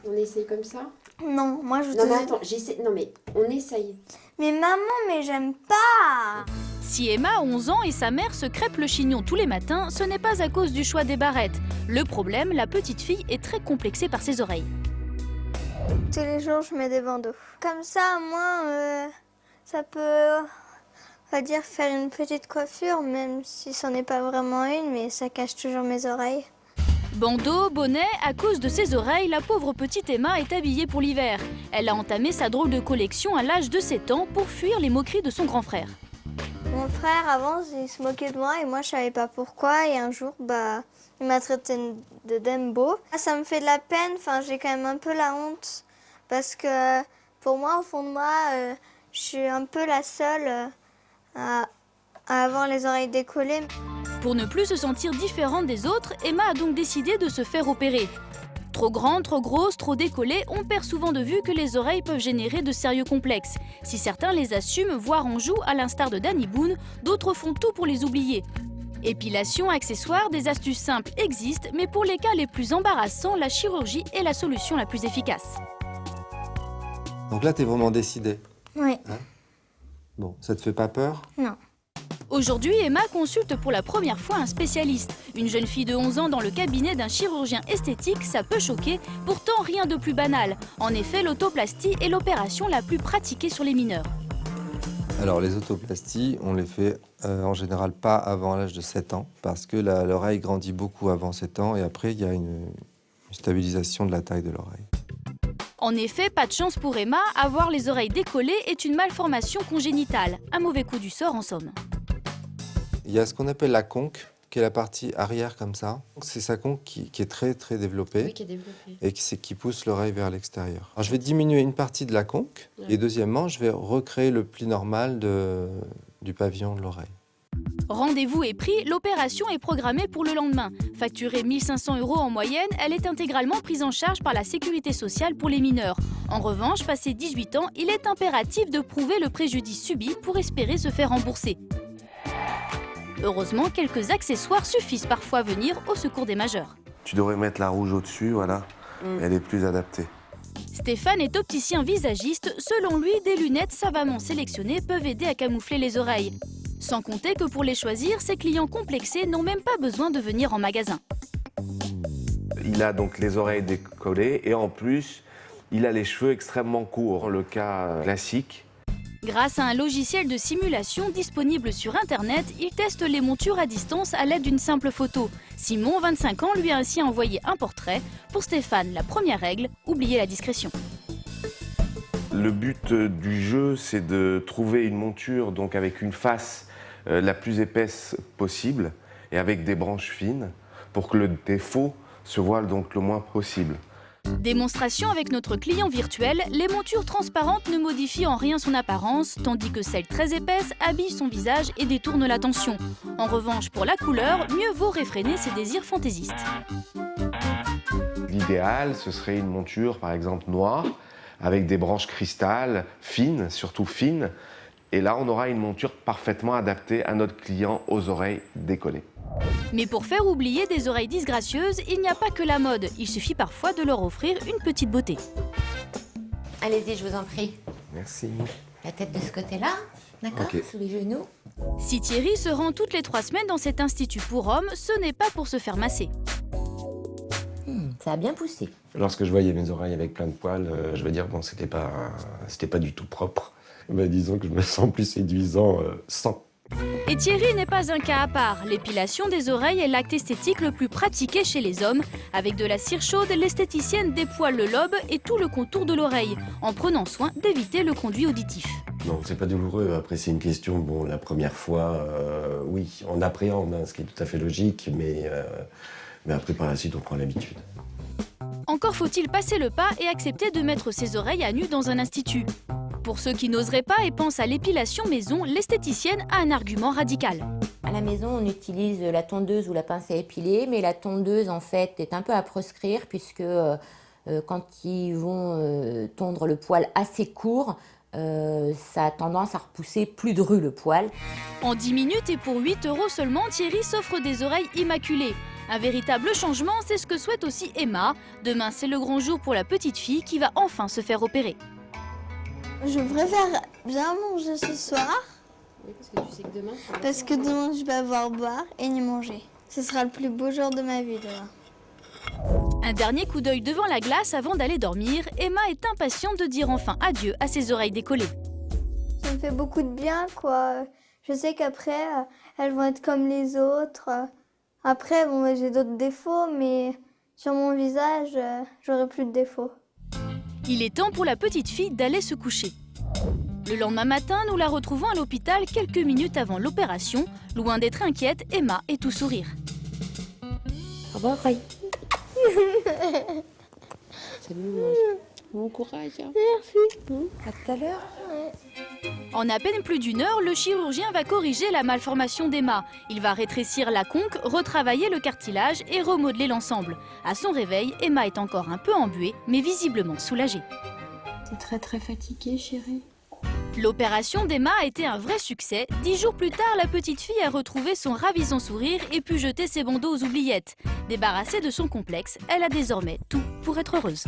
On essaye comme ça? Non, moi je Non mais attends, j'essaie. Non mais on essaye. Mais maman, mais j'aime pas. Si Emma a 11 ans et sa mère se crêpe le chignon tous les matins, ce n'est pas à cause du choix des barrettes. Le problème, la petite fille est très complexée par ses oreilles. Tous les jours, je mets des bandeaux. Comme ça, moi, ça peut, on va dire, faire une petite coiffure, même si c'en est pas vraiment une, mais ça cache toujours mes oreilles. Bandeau, bonnet, à cause de ses oreilles, la pauvre petite Emma est habillée pour l'hiver. Elle a entamé sa drôle de collection à l'âge de 7 ans pour fuir les moqueries de son grand frère. Mon frère, avant, il se moquait de moi et moi, je savais pas pourquoi. Et un jour, il m'a traité de Dembo. Ça me fait de la peine, enfin, j'ai quand même un peu la honte. Parce que pour moi, au fond de moi, je suis un peu la seule à avoir les oreilles décollées. Pour ne plus se sentir différente des autres, Emma a donc décidé de se faire opérer. Trop grande, trop grosse, trop décollée, on perd souvent de vue que les oreilles peuvent générer de sérieux complexes. Si certains les assument, voire en jouent, à l'instar de Danny Boone, d'autres font tout pour les oublier. Épilation, accessoires, des astuces simples existent, mais pour les cas les plus embarrassants, la chirurgie est la solution la plus efficace. Donc là, t'es vraiment décidée. Oui. Hein? Bon, ça te fait pas peur? Non. Aujourd'hui, Emma consulte pour la première fois un spécialiste. Une jeune fille de 11 ans dans le cabinet d'un chirurgien esthétique, ça peut choquer, pourtant rien de plus banal. En effet, l'autoplastie est l'opération la plus pratiquée sur les mineurs. Alors, les autoplasties, on les fait en général pas avant l'âge de 7 ans, parce que l'oreille grandit beaucoup avant 7 ans, et après, il y a une stabilisation de la taille de l'oreille. En effet, pas de chance pour Emma, avoir les oreilles décollées est une malformation congénitale. Un mauvais coup du sort en somme. Il y a ce qu'on appelle la conque, qui est la partie arrière comme ça. C'est sa conque qui est très très développée, Oui, qui est développé. et qui pousse l'oreille vers l'extérieur. Alors je vais diminuer une partie de la conque, et deuxièmement, je vais recréer le pli normal du pavillon de l'oreille. Rendez-vous est pris, l'opération est programmée pour le lendemain. Facturée 1 500 € en moyenne, elle est intégralement prise en charge par la sécurité sociale pour les mineurs. En revanche, passé 18 ans, il est impératif de prouver le préjudice subi pour espérer se faire rembourser. Heureusement, quelques accessoires suffisent parfois à venir au secours des majeurs. Tu devrais mettre la rouge au-dessus, voilà. Elle est plus adaptée. Stéphane est opticien visagiste. Selon lui, des lunettes savamment sélectionnées peuvent aider à camoufler les oreilles. Sans compter que pour les choisir, ses clients complexés n'ont même pas besoin de venir en magasin. Il a donc les oreilles décollées et en plus, il a les cheveux extrêmement courts, le cas classique. Grâce à un logiciel de simulation disponible sur Internet, il teste les montures à distance à l'aide d'une simple photo. Simon, 25 ans, lui a ainsi envoyé un portrait. Pour Stéphane, la première règle, oubliez la discrétion. Le but du jeu, c'est de trouver une monture donc avec une face la plus épaisse possible et avec des branches fines pour que le défaut se voile donc le moins possible. Démonstration avec notre client virtuel, les montures transparentes ne modifient en rien son apparence, tandis que celles très épaisses habillent son visage et détournent l'attention. En revanche, pour la couleur, mieux vaut réfréner ses désirs fantaisistes. L'idéal, ce serait une monture par exemple noire, avec des branches cristal fines, surtout fines. Et là, on aura une monture parfaitement adaptée à notre client aux oreilles décollées. Mais pour faire oublier des oreilles disgracieuses, il n'y a pas que la mode. Il suffit parfois de leur offrir une petite beauté. Allez-y, je vous en prie. Merci. La tête de ce côté-là, d'accord, Ok. sous les genoux. Si Thierry se rend toutes les 3 semaines dans cet institut pour hommes, ce n'est pas pour se faire masser. Ça a bien poussé. Lorsque je voyais mes oreilles avec plein de poils, je veux dire, bon, c'était pas du tout propre. Ben, disons que je me sens plus séduisant sans. Et Thierry n'est pas un cas à part. L'épilation des oreilles est l'acte esthétique le plus pratiqué chez les hommes. Avec de la cire chaude, l'esthéticienne dépoile le lobe et tout le contour de l'oreille, en prenant soin d'éviter le conduit auditif. Non, c'est pas douloureux. Après, c'est une question, bon, la première fois, oui, on appréhende, hein, ce qui est tout à fait logique, mais après, par la suite, on prend l'habitude. Encore faut-il passer le pas et accepter de mettre ses oreilles à nu dans un institut. Pour ceux qui n'oseraient pas et pensent à l'épilation maison, l'esthéticienne a un argument radical. À la maison, on utilise la tondeuse ou la pince à épiler, mais la tondeuse, en fait, est un peu à proscrire puisque quand ils vont tondre le poil assez court, ça a tendance à repousser plus dru le poil. En 10 minutes et pour 8 € seulement, Thierry s'offre des oreilles immaculées. Un véritable changement, c'est ce que souhaite aussi Emma. Demain, c'est le grand jour pour la petite fille qui va enfin se faire opérer. Je préfère bien manger ce soir Oui, parce que tu sais que demain... parce que demain je vais avoir boire et ni manger. Ce sera le plus beau jour de ma vie demain. Un dernier coup d'œil devant la glace avant d'aller dormir. Emma est impatiente de dire enfin adieu à ses oreilles décollées. Ça me fait beaucoup de bien, quoi. Je sais qu'après, elles vont être comme les autres. Après, bon, j'ai d'autres défauts, mais sur mon visage, j'aurai plus de défauts. Il est temps pour la petite fille d'aller se coucher. Le lendemain matin, nous la retrouvons à l'hôpital quelques minutes avant l'opération. Loin d'être inquiète, Emma est tout sourire. Au revoir, Ray. Salut, bon courage. Hein. À tout à l'heure. En à peine plus d'1 heure, le chirurgien va corriger la malformation d'Emma. Il va rétrécir la conque, retravailler le cartilage et remodeler l'ensemble. À son réveil, Emma est encore un peu embuée, mais visiblement soulagée. T'es très fatiguée, chérie. L'opération d'Emma a été un vrai succès. 10 jours plus tard, la petite fille a retrouvé son ravissant sourire et pu jeter ses bandeaux aux oubliettes. Débarrassée de son complexe, elle a désormais tout pour être heureuse.